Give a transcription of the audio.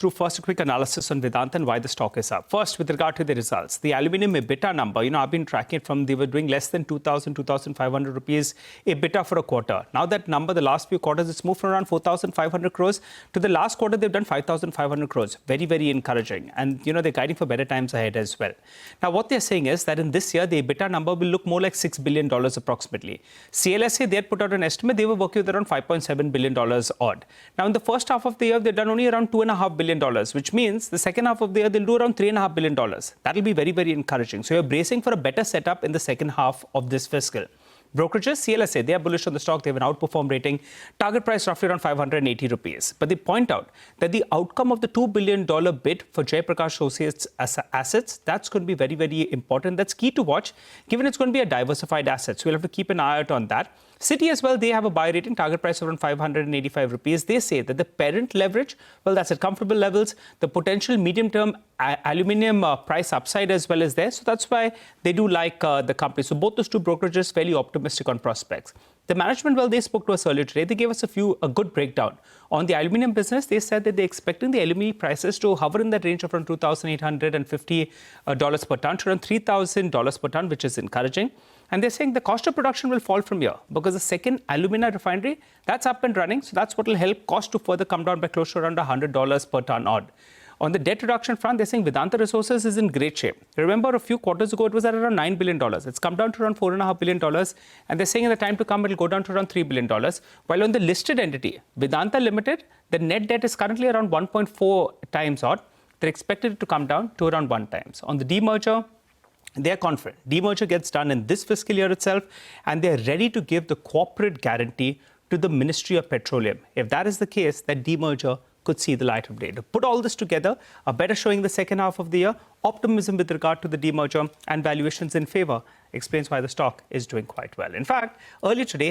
Through first a quick analysis on Vedanta and why the stock is up. First, with regard to the results, the Aluminium EBITDA number, I've been tracking it from they were doing less than 2,500 rupees EBITDA for a quarter. Now that number, the last few quarters, it's moved from around 4,500 crores to the last quarter, they've done 5,500 crores. Very, very encouraging. And, they're guiding for better times ahead as well. Now, what they're saying is that in this year, the EBITDA number will look more like $6 billion approximately. CLSA, they had put out an estimate. They were working with around $5.7 billion odd. Now, in the first half of the year, they've done only around $2.5 billion. Which means the second half of the year, they'll do around $3.5 billion. That will be very, very encouraging. So you're bracing for a better setup in the second half of this fiscal. Brokerages, CLSA, they are bullish on the stock. They have an outperform rating. Target price roughly around 580 rupees. But they point out that the outcome of the $2 billion bid for Jaiprakash Associates assets, that's going to be very, very important. That's key to watch, given it's going to be a diversified asset. So we'll have to keep an eye out on that. Citi as well, they have a buy rating, target price around 585 rupees. They say that the parent leverage, well, that's at comfortable levels. The potential medium-term aluminium price upside as well is there. So that's why they do like the company. So both those two brokerages fairly optimistic on prospects. The management, well, they spoke to us earlier today. They gave us a good breakdown. On the aluminium business, they said that they're expecting the aluminium prices to hover in that range of around $2,850 per ton to around $3,000 per ton, which is encouraging. And they're saying the cost of production will fall from here because the second alumina refinery, that's up and running. So that's what will help cost to further come down by close to around $100 per ton odd. On the debt reduction front, they're saying Vedanta Resources is in great shape. Remember, a few quarters ago, it was at around $9 billion. It's come down to around $4.5 billion. And they're saying in the time to come, it'll go down to around $3 billion. While on the listed entity, Vedanta Limited, the net debt is currently around 1.4 times odd. They're expected it to come down to around 1 times. On the demerger, they are confident. Demerger gets done in this fiscal year itself, and they're ready to give the corporate guarantee to the Ministry of Petroleum. If that is the case, that demerger could see the light of day. To put all this together, a better showing the second half of the year, optimism with regard to the demerger and valuations in favor explains why the stock is doing quite well. In fact, earlier today,